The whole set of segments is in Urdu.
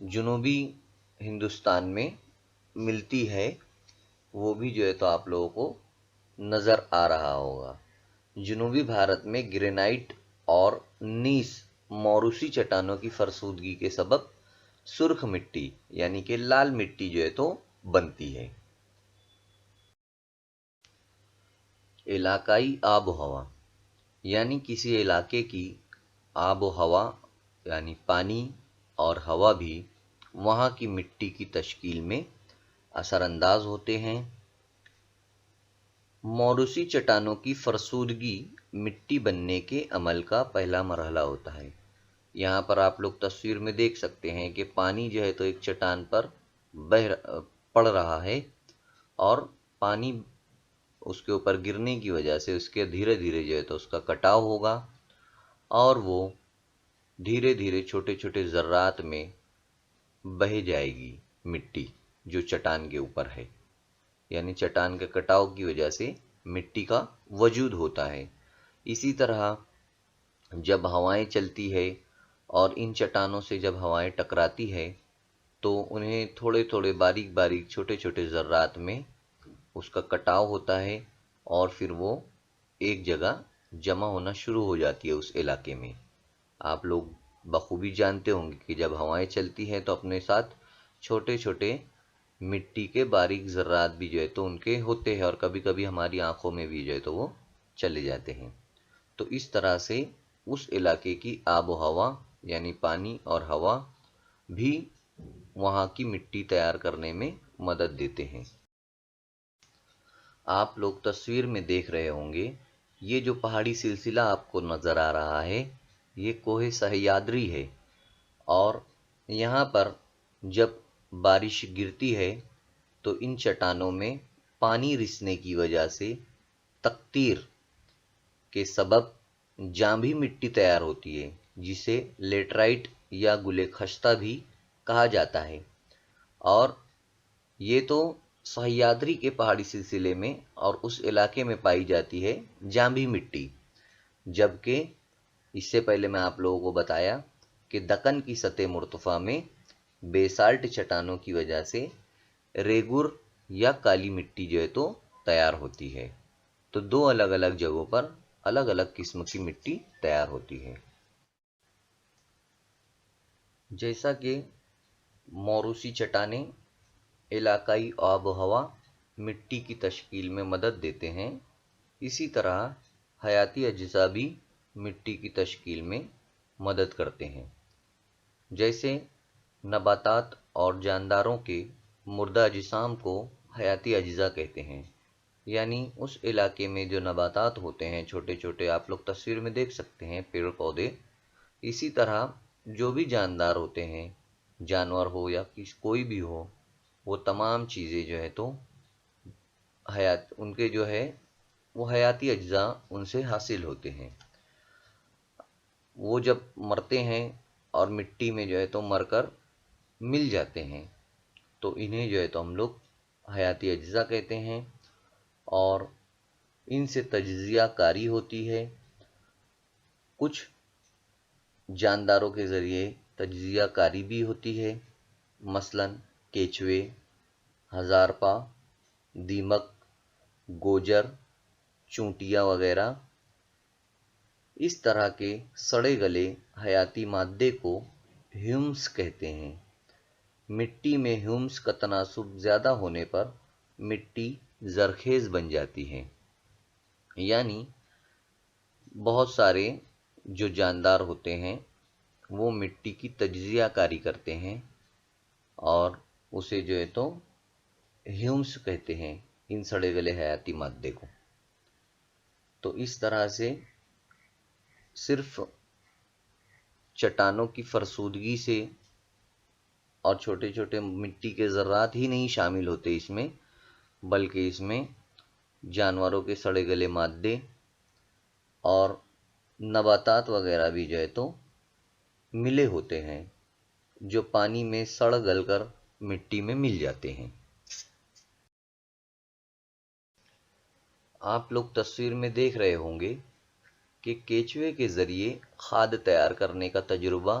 جنوبی ہندوستان میں ملتی ہے وہ بھی جو ہے تو آپ لوگوں کو نظر آ رہا ہوگا۔ جنوبی بھارت میں گرینائٹ اور نیس موروثی چٹانوں کی فرسودگی کے سبب سرخ مٹی یعنی کہ لال مٹی جو ہے تو بنتی ہے۔ علاقائی آب و ہوا یعنی کسی علاقے کی آب و ہوا یعنی پانی اور ہوا بھی وہاں کی مٹی کی تشکیل میں اثر انداز ہوتے ہیں۔ موروثی چٹانوں کی فرسودگی مٹی بننے کے عمل کا پہلا مرحلہ ہوتا ہے۔ یہاں پر آپ لوگ تصویر میں دیکھ سکتے ہیں کہ پانی جو ہے تو ایک چٹان پر پڑ رہا ہے، اور پانی اس کے اوپر گرنے کی وجہ سے اس کے دھیرے دھیرے جو ہے تو اس کا کٹاؤ ہوگا، اور وہ دھیرے دھیرے چھوٹے چھوٹے ذرات میں بہہ جائے گی مٹی جو چٹان کے اوپر ہے، یعنی چٹان کے کٹاؤ کی وجہ سے مٹی کا وجود ہوتا ہے۔ اسی طرح جب ہوائیں چلتی ہے اور ان چٹانوں سے جب ہوائیں ٹکراتی ہے تو انہیں تھوڑے تھوڑے باریک باریک چھوٹے چھوٹے ذرات میں اس کا کٹاؤ ہوتا ہے، اور پھر وہ ایک جگہ جمع ہونا شروع ہو جاتی ہے اس علاقے میں۔ آپ لوگ بخوبی جانتے ہوں گے کہ جب ہوائیں چلتی ہیں تو اپنے ساتھ چھوٹے چھوٹے مٹی کے باریک ذرات بھی جو ہے تو ان کے ہوتے ہیں، اور کبھی کبھی ہماری آنکھوں میں بھی جو ہے تو وہ چلے جاتے ہیں۔ تو اس طرح سے اس علاقے کی آب و ہوا یعنی پانی اور ہوا بھی وہاں کی مٹی تیار کرنے میں مدد دیتے ہیں۔ آپ لوگ تصویر میں دیکھ رہے ہوں گے، یہ جو پہاڑی سلسلہ آپ کو نظر آ رہا ہے یہ کوہ سہیادری ہے، اور یہاں پر جب بارش گرتی ہے تو ان چٹانوں میں پانی رسنے کی وجہ سے تقطیر کے سبب جانبی مٹی تیار ہوتی ہے، جسے لیٹرائٹ یا گلے خشتہ بھی کہا جاتا ہے۔ اور یہ تو سہیادری کے پہاڑی سلسلے میں اور اس علاقے میں پائی جاتی ہے جانبی مٹی، جبکہ اس سے پہلے میں آپ لوگوں کو بتایا کہ دکن کی سطح مرتفع میں بیسالٹ چٹانوں کی وجہ سے ریگور یا کالی مٹی جو ہے تو تیار ہوتی ہے۔ تو دو الگ الگ جگہوں پر الگ الگ قسم کی مٹی تیار ہوتی ہے۔ جیسا کہ موروثی چٹانیں علاقائی آب و ہوا مٹی کی تشکیل میں مدد دیتے ہیں، اسی طرح حیاتی اجزاء بھی مٹی کی تشکیل میں مدد کرتے ہیں۔ جیسے نباتات اور جانداروں کے مردہ اجسام کو حیاتی اجزاء کہتے ہیں، یعنی اس علاقے میں جو نباتات ہوتے ہیں چھوٹے چھوٹے، آپ لوگ تصویر میں دیکھ سکتے ہیں پیڑ پودے، اسی طرح جو بھی جاندار ہوتے ہیں، جانور ہو یا کوئی بھی ہو، وہ تمام چیزیں جو ہے تو ان کے جو ہے وہ حیاتی اجزاء ان سے حاصل ہوتے ہیں۔ وہ جب مرتے ہیں اور مٹی میں جو ہے تو مر کر مل جاتے ہیں تو انہیں جو ہے تو ہم لوگ حیاتی اجزاء کہتے ہیں، اور ان سے تجزیہ کاری ہوتی ہے۔ کچھ جانداروں کے ذریعے تجزیہ کاری بھی ہوتی ہے، مثلا کیچوے، ہزارپا، دیمک، گوجر، چونٹیاں وغیرہ۔ اس طرح کے سڑے گلے حیاتی مادے کو ہیومس کہتے ہیں۔ مٹی میں ہیومس کا تناسب زیادہ ہونے پر مٹی زرخیز بن جاتی ہے، یعنی بہت سارے جو جاندار ہوتے ہیں وہ مٹی کی تجزیہ کاری کرتے ہیں اور اسے جو ہے تو ہیومس کہتے ہیں، ان سڑے گلے حیاتی مادے کو۔ تو اس طرح سے صرف چٹانوں کی فرسودگی سے اور چھوٹے چھوٹے مٹی کے ذرات ہی نہیں شامل ہوتے اس میں، بلکہ اس میں جانوروں کے سڑے گلے مادے اور نباتات وغیرہ بھی جو ہے تو ملے ہوتے ہیں، جو پانی میں سڑ گل کر مٹی میں مل جاتے ہیں۔ آپ لوگ تصویر میں دیکھ رہے ہوں گے کہ کیچوے کے ذریعے کھاد تیار کرنے کا تجربہ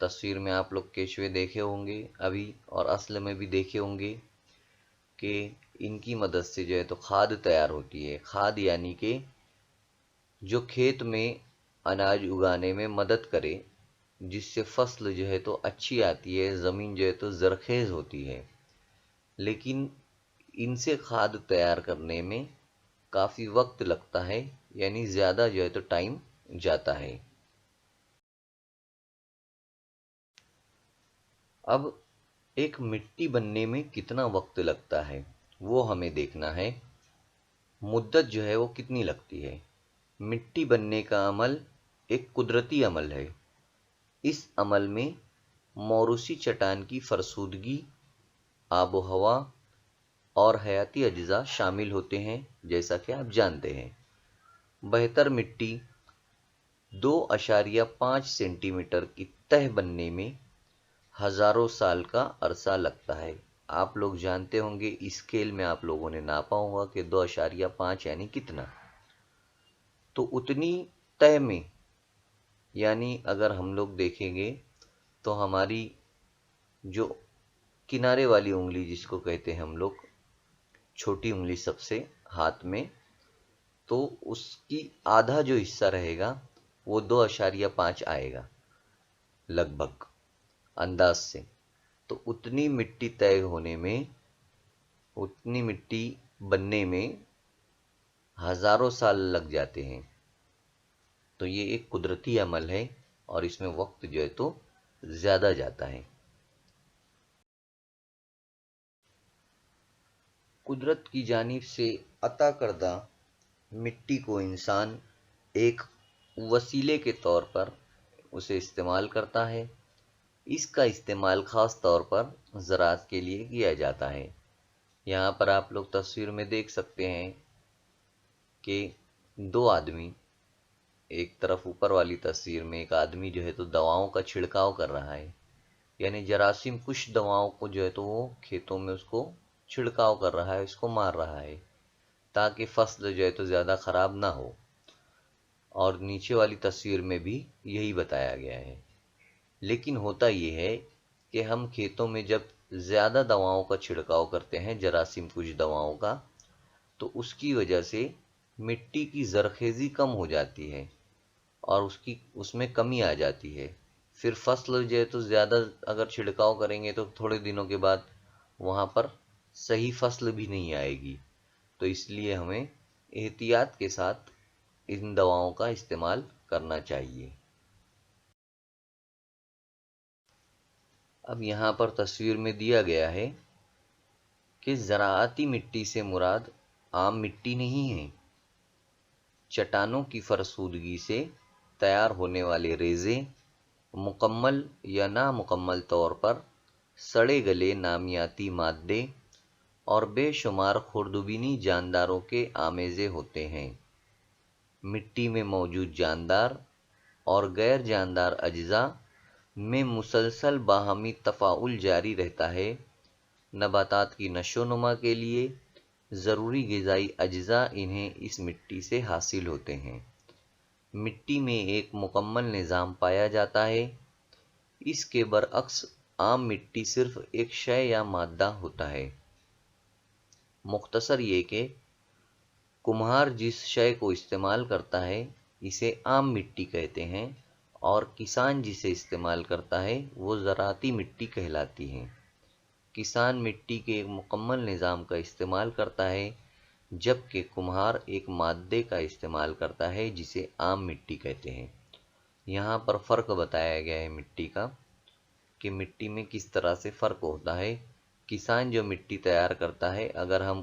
تصویر میں آپ لوگ کیچوے دیکھے ہوں گے ابھی، اور اصل میں بھی دیکھے ہوں گے کہ ان کی مدد سے جو ہے تو کھاد تیار ہوتی ہے۔ کھاد یعنی کہ جو کھیت میں اناج اگانے میں مدد کرے، جس سے فصل جو ہے تو اچھی آتی ہے، زمین جو ہے تو زرخیز ہوتی ہے۔ لیکن ان سے کھاد تیار کرنے میں کافی وقت لگتا ہے، یعنی زیادہ جو ہے تو ٹائم جاتا ہے۔ اب ایک مٹی بننے میں کتنا وقت لگتا ہے وہ ہمیں دیکھنا ہے، مدت جو ہے وہ کتنی لگتی ہے۔ مٹی بننے کا عمل ایک قدرتی عمل ہے۔ اس عمل میں موروثی چٹان کی فرسودگی، آب و ہوا اور حیاتی اجزاء شامل ہوتے ہیں، جیسا کہ آپ جانتے ہیں۔ بہتر مٹی 2.5 سینٹی میٹر کی تہ بننے میں ہزاروں سال کا عرصہ لگتا ہے۔ آپ لوگ جانتے ہوں گے، اسکیل میں آپ لوگوں نے ناپا ہوگا کہ 2.5 یعنی کتنا۔ تو اتنی تہ میں، یعنی اگر ہم لوگ دیکھیں گے تو ہماری جو کنارے والی انگلی جس کو کہتے ہیں ہم لوگ، چھوٹی انگلی سب سے ہاتھ میں، تو اس کی آدھا جو حصہ رہے گا وہ 2.5 آئے گا لگ بھگ انداز سے۔ تو اتنی مٹی طے ہونے میں، اتنی مٹی بننے میں ہزاروں سال لگ جاتے ہیں۔ تو یہ ایک قدرتی عمل ہے اور اس میں وقت جو ہے تو زیادہ جاتا ہے۔ قدرت کی جانب سے عطا کردہ مٹی کو انسان ایک وسیلے کے طور پر اسے استعمال کرتا ہے۔ اس کا استعمال خاص طور پر زراعت کے لیے کیا جاتا ہے۔ یہاں پر آپ لوگ تصویر میں دیکھ سکتے ہیں کہ 2 آدمی، ایک طرف اوپر والی تصویر میں ایک آدمی جو ہے تو دواؤں کا چھڑکاؤ کر رہا ہے، یعنی جراثیم کش دواؤں کو جو ہے تو وہ کھیتوں میں اس کو چھڑکاؤ کر رہا ہے، اس کو مار رہا ہے تاکہ فصل جو ہے تو زیادہ خراب نہ ہو۔ اور نیچے والی تصویر میں بھی یہی بتایا گیا ہے۔ لیکن ہوتا یہ ہے کہ ہم کھیتوں میں جب زیادہ دواؤں کا چھڑکاؤ کرتے ہیں، جراثیم کش دواؤں کا، تو اس کی وجہ سے مٹی کی زرخیزی کم ہو جاتی ہے اور اس میں کمی آ جاتی ہے۔ پھر فصل جو ہے تو زیادہ اگر چھڑکاؤ کریں گے تو تھوڑے دنوں کے بعد وہاں پر صحیح فصل بھی نہیں آئے گی۔ تو اس لیے ہمیں احتیاط کے ساتھ ان دواؤں کا استعمال کرنا چاہیے۔ اب یہاں پر تصویر میں دیا گیا ہے کہ زراعتی مٹی سے مراد عام مٹی نہیں ہے۔ چٹانوں کی فرسودگی سے تیار ہونے والے ریزے مکمل یا نامکمل طور پر سڑے گلے نامیاتی مادے اور بے شمار خوردبینی جانداروں کے آمیزے ہوتے ہیں۔ مٹی میں موجود جاندار اور غیر جاندار اجزاء میں مسلسل باہمی تفاعل جاری رہتا ہے۔ نباتات کی نشو و نما کے لیے ضروری غذائی اجزاء انہیں اس مٹی سے حاصل ہوتے ہیں۔ مٹی میں ایک مکمل نظام پایا جاتا ہے۔ اس کے برعکس عام مٹی صرف ایک شے یا مادہ ہوتا ہے۔ مختصر یہ کہ کمہار جس شے کو استعمال کرتا ہے اسے عام مٹی کہتے ہیں، اور کسان جسے استعمال کرتا ہے وہ زراعتی مٹی کہلاتی ہے۔ کسان مٹی کے ایک مکمل نظام کا استعمال کرتا ہے، جبکہ کمہار ایک مادے کا استعمال کرتا ہے جسے عام مٹی کہتے ہیں۔ یہاں پر فرق بتایا گیا ہے مٹی کا، کہ مٹی میں کس طرح سے فرق ہوتا ہے۔ کسان جو مٹی تیار کرتا ہے، اگر ہم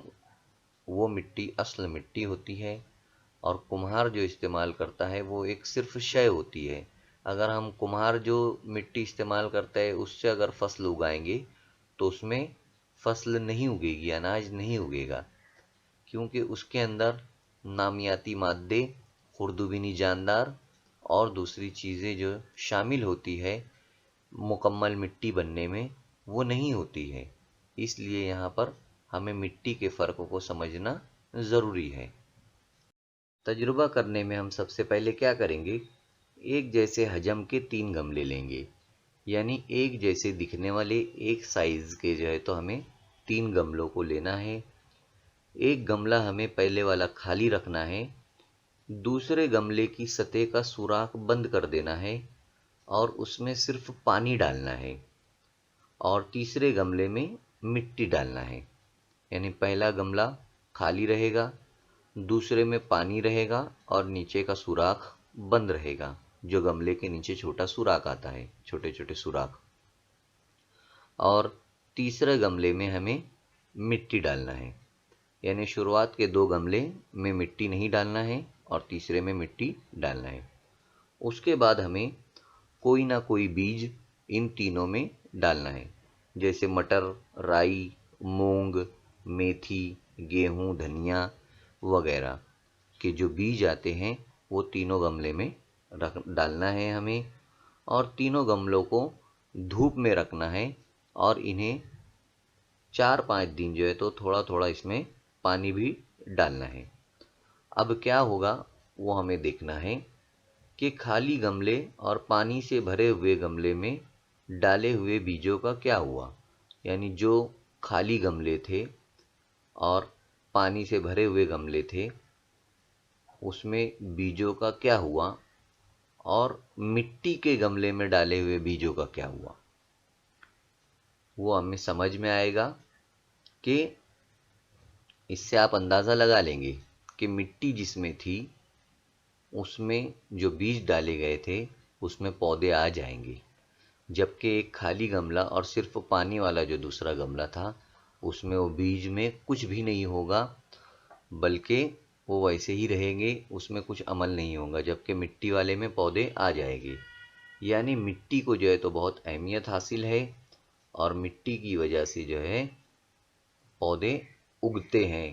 وہ مٹی اصل مٹی ہوتی ہے، اور کمہار جو استعمال کرتا ہے وہ ایک صرف شے ہوتی ہے۔ اگر ہم کمہار جو مٹی استعمال کرتا ہے اس سے اگر فصل اگائیں گے تو اس میں فصل نہیں اگے گی، اناج نہیں اگے گا، کیونکہ اس کے اندر نامیاتی مادے، خوردبینی جاندار اور دوسری چیزیں جو شامل ہوتی ہے مکمل مٹی بننے میں، وہ نہیں ہوتی ہے۔ اس لیے یہاں پر ہمیں مٹی کے فرق کو سمجھنا ضروری ہے۔ تجربہ کرنے میں ہم سب سے پہلے کیا کریں گے ایک جیسے حجم کے 3 گملے لیں گے، یعنی ایک جیسے دکھنے والے ایک سائز کے جو ہے تو ہمیں 3 گملوں کو لینا ہے۔ ایک گملہ ہمیں پہلے والا خالی رکھنا ہے، دوسرے گملے کی سطح کا سوراخ بند کر دینا ہے اور اس میں صرف پانی ڈالنا ہے، اور تیسرے گملے میں مٹی ڈالنا ہے۔ یعنی پہلا گملہ خالی رہے گا، دوسرے میں پانی رہے گا اور نیچے کا سوراخ بند رہے گا، جو گملے کے نیچے چھوٹا سوراخ آتا ہے، چھوٹے چھوٹے سوراخ۔ اور تیسرے گملے میں ہمیں مٹی ڈالنا ہے، یعنی شروعات کے 2 گملے میں مٹی نہیں ڈالنا ہے اور تیسرے میں مٹی ڈالنا ہے۔ اس کے بعد ہمیں کوئی نہ کوئی بیج ان تینوں میں ڈالنا ہے، جیسے مٹر، رائی، مونگ، میتھی، گیہوں، دھنیا وغیرہ کے جو بیج آتے ہیں وہ تینوں گملے میں ڈالنا ہے ہمیں، اور تینوں گملوں کو دھوپ میں رکھنا ہے اور انہیں 4-5 دن جو ہے تو تھوڑا تھوڑا اس میں پانی بھی ڈالنا ہے۔ اب کیا ہوگا وہ ہمیں دیکھنا ہے کہ خالی گملے اور پانی سے بھرے ہوئے گملے میں ڈالے ہوئے بیجوں کا کیا ہوا، یعنی جو خالی گملے تھے اور پانی سے بھرے ہوئے گملے تھے اس میں بیجوں کا کیا ہوا، اور مٹی کے گملے میں ڈالے ہوئے بیجوں کا کیا ہوا۔ وہ ہمیں سمجھ میں آئے گا کہ اس سے آپ اندازہ لگا لیں گے کہ مٹی جس میں تھی اس میں جو بیج ڈالے گئے تھے اس میں پودے آ جائیں گے، جبکہ ایک خالی گملہ اور صرف پانی والا جو دوسرا گملہ تھا اس میں وہ بیج میں کچھ بھی نہیں ہوگا، بلکہ وہ ویسے ہی رہیں گے، اس میں کچھ عمل نہیں ہوگا، جبکہ مٹی والے میں پودے آ جائیں گے۔ یعنی مٹی کو جو ہے تو بہت اہمیت حاصل ہے، اور مٹی کی وجہ سے جو ہے پودے اگتے ہیں،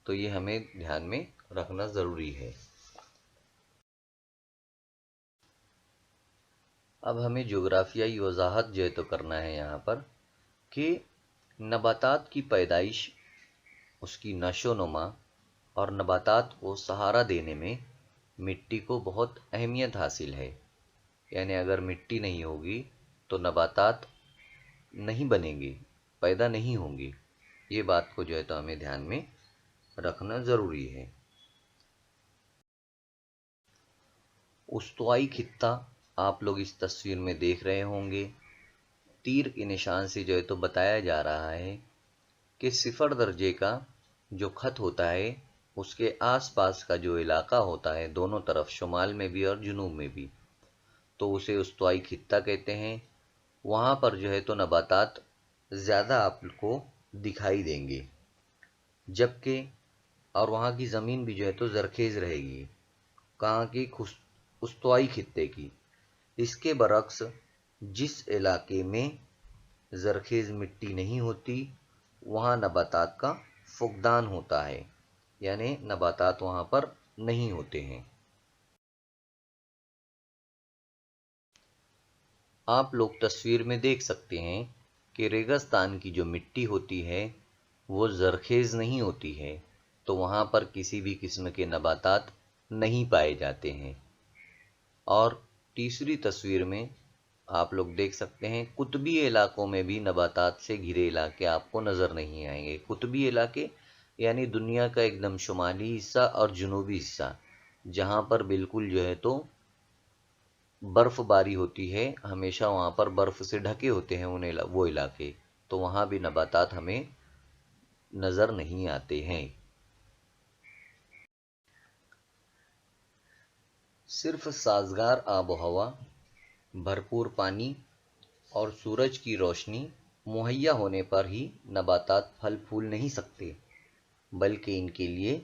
تو یہ ہمیں دھیان میں رکھنا ضروری ہے۔ اب ہمیں جغرافیائی وضاحت جو ہے تو کرنا ہے یہاں پر کہ نباتات کی پیدائش، اس کی نشو و نما اور نباتات کو سہارا دینے میں مٹی کو بہت اہمیت حاصل ہے۔ یعنی اگر مٹی نہیں ہوگی تو نباتات نہیں بنیں گے، پیدا نہیں ہوں گے۔ یہ بات کو جو ہے تو ہمیں دھیان میں رکھنا ضروری ہے۔ استوائی خطہ آپ لوگ اس تصویر میں دیکھ رہے ہوں گے، تیر کے نشان سے جو ہے تو بتایا جا رہا ہے کہ 0 درجے کا جو خط ہوتا ہے اس کے آس پاس کا جو علاقہ ہوتا ہے دونوں طرف، شمال میں بھی اور جنوب میں بھی، تو اسے استوائی خطہ کہتے ہیں۔ وہاں پر جو ہے تو نباتات زیادہ آپ کو دکھائی دیں گے، جبکہ اور وہاں کی زمین بھی جو ہے تو زرخیز رہے گی، کہاں کی، استوائی خطے کی۔ اس کے برعکس جس علاقے میں زرخیز مٹی نہیں ہوتی وہاں نباتات کا فقدان ہوتا ہے، یعنی نباتات وہاں پر نہیں ہوتے ہیں۔ آپ لوگ تصویر میں دیکھ سکتے ہیں کہ ریگستان کی جو مٹی ہوتی ہے وہ زرخیز نہیں ہوتی ہے، تو وہاں پر کسی بھی قسم کے نباتات نہیں پائے جاتے ہیں۔ اور تیسری تصویر میں آپ لوگ دیکھ سکتے ہیں قطبی علاقوں میں بھی نباتات سے گھرے علاقے آپ کو نظر نہیں آئیں گے۔ قطبی علاقے یعنی دنیا کا ایک دم شمالی حصہ اور جنوبی حصہ، جہاں پر بالکل جو ہے تو برف باری ہوتی ہے، ہمیشہ وہاں پر برف سے ڈھکے ہوتے ہیں وہ علاقے، تو وہاں بھی نباتات ہمیں نظر نہیں آتے ہیں۔ صرف سازگار آب و ہوا، بھرپور پانی اور سورج کی روشنی مہیا ہونے پر ہی نباتات پھل پھول نہیں سکتے، بلکہ ان کے لیے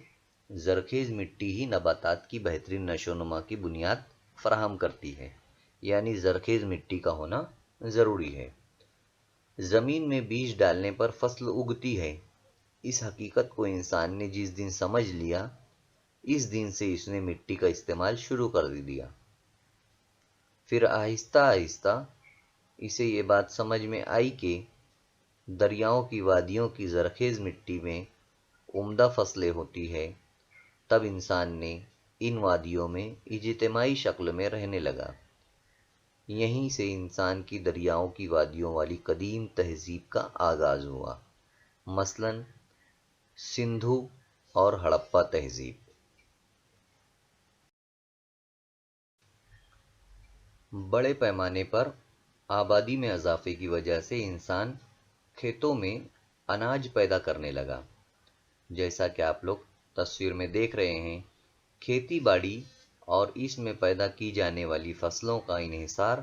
زرخیز مٹی ہی نباتات کی بہترین نشو و نما کی بنیاد فراہم کرتی ہے، یعنی زرخیز مٹی کا ہونا ضروری ہے۔ زمین میں بیج ڈالنے پر فصل اگتی ہے، اس حقیقت کو انسان نے جس دن سمجھ لیا، اس دن سے اس نے مٹی کا استعمال شروع کر دیا۔ پھر آہستہ آہستہ اسے یہ بات سمجھ میں آئی کہ دریاؤں کی وادیوں کی زرخیز مٹی میں عمدہ فصلیں ہوتی ہے، تب انسان نے ان وادیوں میں اجتماعی شکل میں رہنے لگا۔ یہیں سے انسان کی دریاؤں کی وادیوں والی قدیم تہذیب کا آغاز ہوا، مثلاً سندھو اور ہڑپا تہذیب۔ بڑے پیمانے پر آبادی میں اضافے کی وجہ سے انسان کھیتوں میں اناج پیدا کرنے لگا۔ جیسا کہ آپ لوگ تصویر میں دیکھ رہے ہیں، کھیتی باڑی اور اس میں پیدا کی جانے والی فصلوں کا انحصار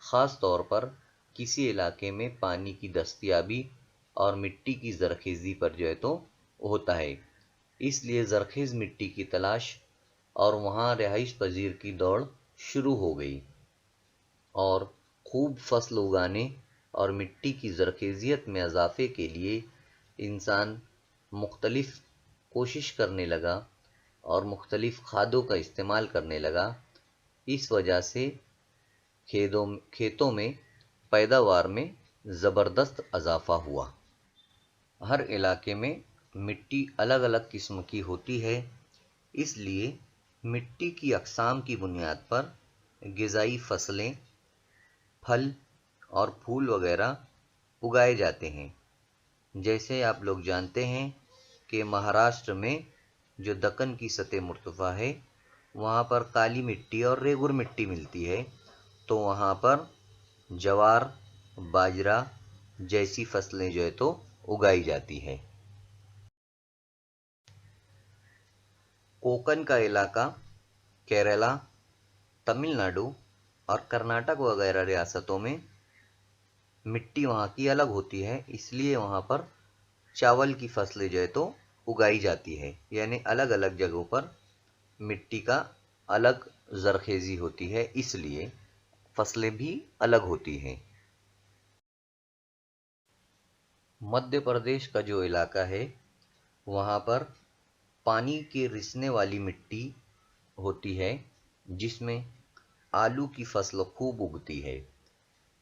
خاص طور پر کسی علاقے میں پانی کی دستیابی اور مٹی کی زرخیزی پر تو ہوتا ہے۔ اس لیے زرخیز مٹی کی تلاش اور وہاں رہائش پذیر کی دوڑ شروع ہو گئی، اور خوب فصل اگانے اور مٹی کی زرخیزیت میں اضافے کے لیے انسان مختلف کوشش کرنے لگا اور مختلف کھادوں کا استعمال کرنے لگا۔ اس وجہ سے کھیتوں میں پیداوار میں زبردست اضافہ ہوا۔ ہر علاقے میں مٹی الگ الگ قسم کی ہوتی ہے، اس لیے مٹی کی اقسام کی بنیاد پر غذائی فصلیں، پھل اور پھول وغیرہ اگائے جاتے ہیں۔ جیسے آپ لوگ جانتے ہیں کہ مہاراشٹر میں جو دکن کی سطح مرتفع ہے، وہاں پر کالی مٹی اور ریگور مٹی ملتی ہے، تو وہاں پر جوار، باجرہ جیسی فصلیں تو اگائی جاتی ہے۔ کوکن کا علاقہ کیرلا، تمل ناڈو اور کرناٹک وغیرہ ریاستوں میں مٹی وہاں کی الگ ہوتی ہے، اس لیے وہاں پر چاول کی فصلیں تو اگائی جاتی ہے، یعنی الگ الگ جگہوں پر مٹی کا الگ زرخیزی ہوتی ہے، اس لیے فصلیں بھی الگ ہوتی ہیں۔ مدھیہ پردیش کا جو علاقہ ہے، وہاں پر پانی کے رسنے والی مٹی ہوتی ہے، جس میں آلو کی فصل خوب اگتی ہے۔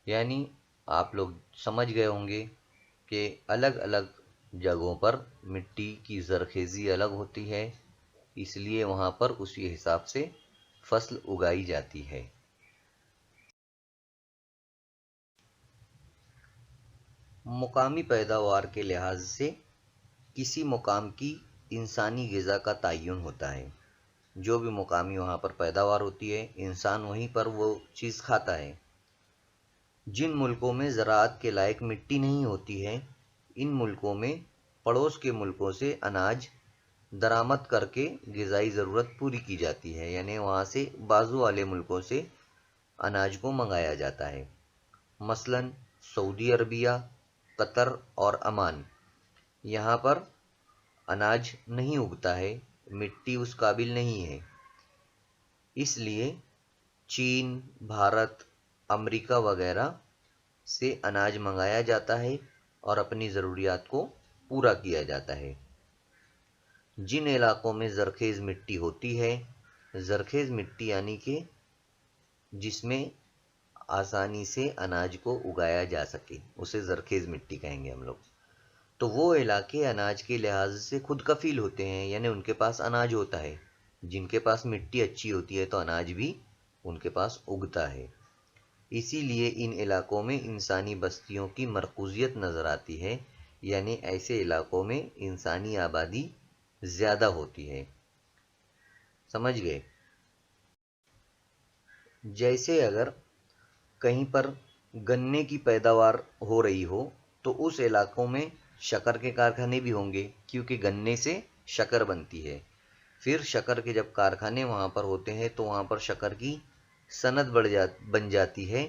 یعنی آپ لوگ سمجھ گئے ہوں گے کہ الگ الگ جگہوں پر مٹی کی زرخیزی الگ ہوتی ہے، اس لیے وہاں پر اسی حساب سے فصل اگائی جاتی ہے۔ مقامی پیداوار کے لحاظ سے کسی مقام کی انسانی غذا کا تعین ہوتا ہے۔ جو بھی مقامی وہاں پر پیداوار ہوتی ہے، انسان وہیں پر وہ چیز کھاتا ہے۔ جن ملکوں میں زراعت کے لائق مٹی نہیں ہوتی ہے، ان ملکوں میں پڑوس کے ملکوں سے اناج درآمد کر کے غذائی ضرورت پوری کی جاتی ہے، یعنی وہاں سے بازو والے ملکوں سے اناج کو منگایا جاتا ہے۔ مثلاً سعودی عربیہ، قطر اور عمان، یہاں پر اناج نہیں اگتا ہے، مٹی اس قابل نہیں ہے، اس لیے چین، بھارت، امریکہ وغیرہ سے اناج منگایا جاتا ہے اور اپنی ضروریات کو پورا کیا جاتا ہے۔ جن علاقوں میں زرخیز مٹی ہوتی ہے، زرخیز مٹی یعنی کہ جس میں آسانی سے اناج کو اگایا جا سکے، اسے زرخیز مٹی کہیں گے ہم لوگ، تو وہ علاقے اناج کے لحاظ سے خود کفیل ہوتے ہیں، یعنی ان کے پاس اناج ہوتا ہے۔ جن کے پاس مٹی اچھی ہوتی ہے تو اناج بھی ان کے پاس اگتا ہے۔ اسی لیے ان علاقوں میں انسانی بستیوں کی مرکوزیت نظر آتی ہے، یعنی ایسے علاقوں میں انسانی آبادی زیادہ ہوتی ہے۔ سمجھ گئے؟ جیسے اگر کہیں پر گنے کی پیداوار ہو رہی ہو تو اس علاقوں میں شکر کے کارخانے بھی ہوں گے، کیونکہ گنے سے شکر بنتی ہے۔ پھر شکر کے جب کارخانے وہاں پر ہوتے ہیں تو وہاں پر شکر کی صنعت بن جاتی ہے،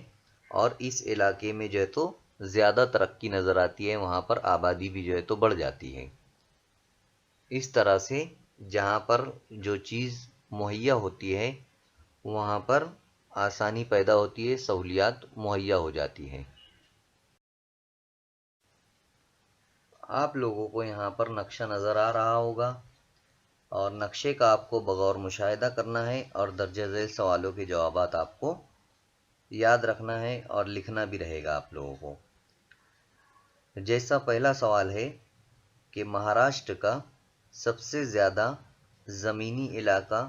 اور اس علاقے میں تو زیادہ ترقی نظر آتی ہے، وہاں پر آبادی بھی تو بڑھ جاتی ہے۔ اس طرح سے جہاں پر جو چیز مہیا ہوتی ہے، وہاں پر آسانی پیدا ہوتی ہے، سہولیات مہیا ہو جاتی ہیں۔ آپ لوگوں کو یہاں پر نقشہ نظر آ رہا ہوگا، اور نقشے کا آپ کو بغور مشاہدہ کرنا ہے، اور درجہ ذیل سوالوں کے جوابات آپ کو یاد رکھنا ہے اور لکھنا بھی رہے گا آپ لوگوں کو۔ جیسا پہلا سوال ہے کہ مہاراشٹر کا سب سے زیادہ زمینی علاقہ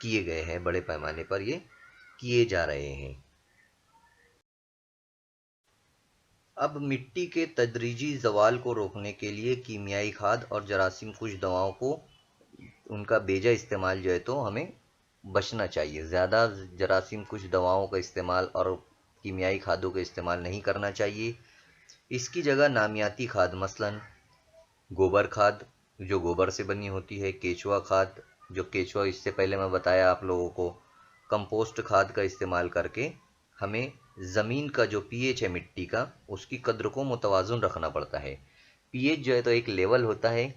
کیے گئے ہیں، بڑے پیمانے پر یہ کیے جا رہے ہیں۔ اب مٹی کے تدریجی زوال کو روکنے کے لیے کیمیائی کھاد اور جراثیم کش دواؤں کو ان کا بیجا استعمال جو ہے تو ہمیں بچنا چاہیے۔ زیادہ جراثیم کش دواؤں کا استعمال اور کیمیائی کھادوں کا استعمال نہیں کرنا چاہیے۔ اس کی جگہ نامیاتی کھاد مثلاً گوبر کھاد جو گوبر سے بنی ہوتی ہے، کیچوا کھاد جو کیچوا اس سے پہلے میں بتایا آپ لوگوں کو، کمپوسٹ کھاد کا استعمال کر کے ہمیں زمین کا جو پی ایچ ہے مٹی کا، اس کی قدر کو متوازن رکھنا پڑتا ہے۔ پی ایچ جو ہے تو ایک لیول ہوتا ہے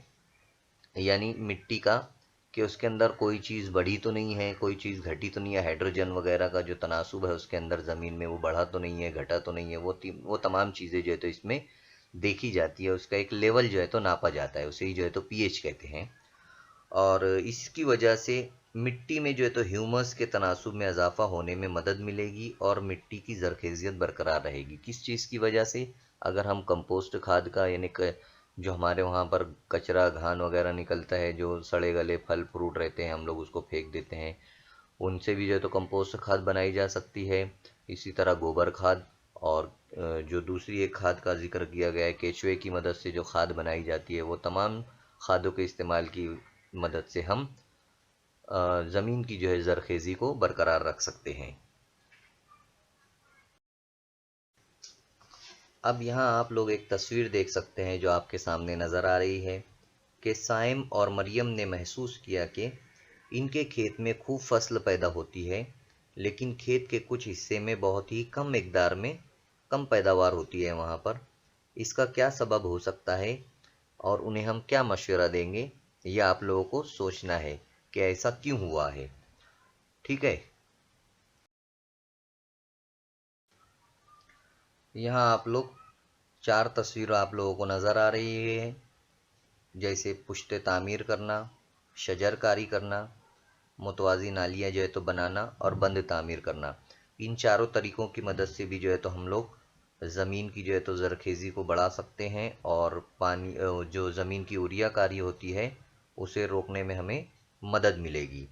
یعنی مٹی کا کہ اس کے اندر کوئی چیز بڑھی تو نہیں ہے، کوئی چیز گھٹی تو نہیں ہے، ہائیڈروجن وغیرہ کا جو تناسب ہے اس کے اندر زمین میں وہ بڑھا تو نہیں ہے، گھٹا تو نہیں ہے، وہ تمام چیزیں جو ہے تو اس میں دیکھی جاتی ہے، اس کا ایک لیول جو ہے تو ناپا جاتا ہے، اسے ہی جو ہے تو پی ایچ کہتے ہیں۔ اور اس کی وجہ سے مٹی میں جو ہے تو ہیومس کے تناسب میں اضافہ ہونے میں مدد ملے گی اور مٹی کی زرخیزیت برقرار رہے گی۔ کس چیز کی وجہ سے؟ اگر ہم کمپوسٹ کھاد کا یعنی جو ہمارے وہاں پر کچرا گھان وغیرہ نکلتا ہے، جو سڑے گلے پھل فروٹ رہتے ہیں، ہم لوگ اس کو پھینک دیتے ہیں، ان سے بھی جو ہے تو کمپوسٹ کھاد بنائی جا سکتی ہے۔ اسی طرح گوبر کھاد اور جو دوسری ایک کھاد کا ذکر کیا گیا ہے کیچوے کی مدد سے جو کھاد بنائی جاتی ہے، وہ تمام کھادوں کے استعمال کی مدد سے ہم زمین کی جو ہے زرخیزی کو برقرار رکھ سکتے ہیں۔ اب یہاں آپ لوگ ایک تصویر دیکھ سکتے ہیں جو آپ کے سامنے نظر آ رہی ہے کہ سائم اور مریم نے محسوس کیا کہ ان کے کھیت میں خوب فصل پیدا ہوتی ہے، لیکن کھیت کے کچھ حصے میں بہت ہی کم مقدار میں کم پیداوار ہوتی ہے وہاں پر۔ اس کا کیا سبب ہو سکتا ہے اور انہیں ہم کیا مشورہ دیں گے، یہ آپ لوگوں کو سوچنا ہے کہ ایسا کیوں ہوا ہے، ٹھیک ہے؟ یہاں آپ لوگ 4 تصویریں آپ لوگوں کو نظر آ رہی ہے، جیسے پشت تعمیر کرنا، شجر کاری کرنا، متوازی نالیاں جو ہے تو بنانا اور بند تعمیر کرنا۔ ان چاروں طریقوں کی مدد سے بھی جو ہے تو ہم لوگ زمین کی جو ہے تو زرخیزی کو بڑھا سکتے ہیں اور پانی جو زمین کی یوریا کاری ہوتی ہے اسے روکنے میں ہمیں مدد ملے گی۔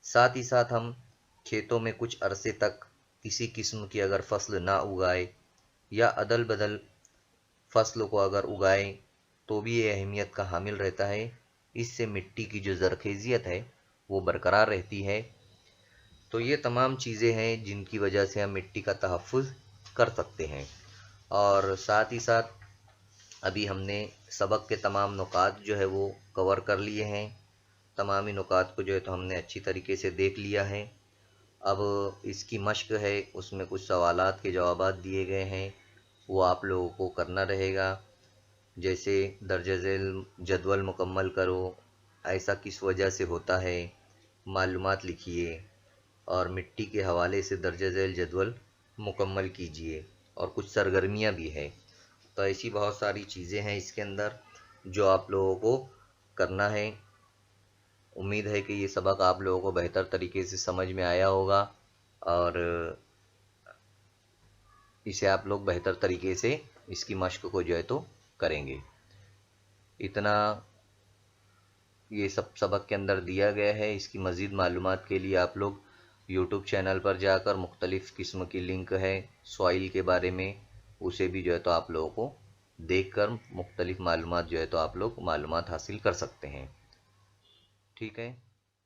ساتھ ہی ساتھ ہم کھیتوں میں کچھ عرصے تک کسی قسم کی اگر فصل نہ اگائے یا عدل بدل فصل کو اگر اگائیں تو بھی یہ اہمیت کا حامل رہتا ہے۔ اس سے مٹی کی جو زرخیزیت ہے وہ برقرار رہتی ہے۔ تو یہ تمام چیزیں ہیں جن کی وجہ سے ہم مٹی کا تحفظ کر سکتے ہیں۔ اور ساتھ ہی ساتھ ابھی ہم نے سبق کے تمام نکات جو ہے وہ کور کر لیے ہیں، تمامی نکات کو جو ہے تو ہم نے اچھی طریقے سے دیکھ لیا ہے۔ اب اس کی مشق ہے، اس میں کچھ سوالات کے جوابات دیے گئے ہیں، وہ آپ لوگوں کو کرنا رہے گا، جیسے درجہ ذیل جدول مکمل کرو، ایسا کس وجہ سے ہوتا ہے، معلومات لکھیے اور مٹی کے حوالے سے درجہ ذیل جدول مکمل کیجیے، اور کچھ سرگرمیاں بھی ہیں۔ تو ایسی بہت ساری چیزیں ہیں اس کے اندر جو آپ لوگوں کو کرنا ہے۔ امید ہے کہ یہ سبق آپ لوگوں کو بہتر طریقے سے سمجھ میں آیا ہوگا اور اسے آپ لوگ بہتر طریقے سے اس کی مشق کو جو ہے تو کریں گے۔ اتنا یہ سب سبق کے اندر دیا گیا ہے۔ اس کی مزید معلومات کے لیے آپ لوگ یوٹیوب چینل پر جا کر مختلف قسم کی لنک ہے سوائل کے بارے میں، اسے بھی جو ہے تو آپ لوگوں کو دیکھ کر مختلف معلومات جو ہے تو آپ لوگ معلومات حاصل کر سکتے ہیں، ٹھیک ہے؟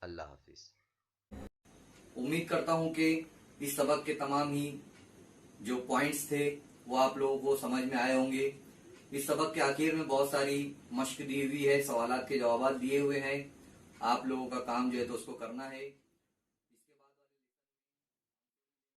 اللہ حافظ۔ امید کرتا ہوں کہ اس سبق کے تمام ہی جو پوائنٹس تھے وہ آپ لوگوں کو سمجھ میں آئے ہوں گے۔ اس سبق کے آخر میں بہت ساری مشق دی ہوئی ہے، سوالات کے جوابات دیے ہوئے ہیں، آپ لوگوں کا کام جو ہے تو اس کو کرنا ہے۔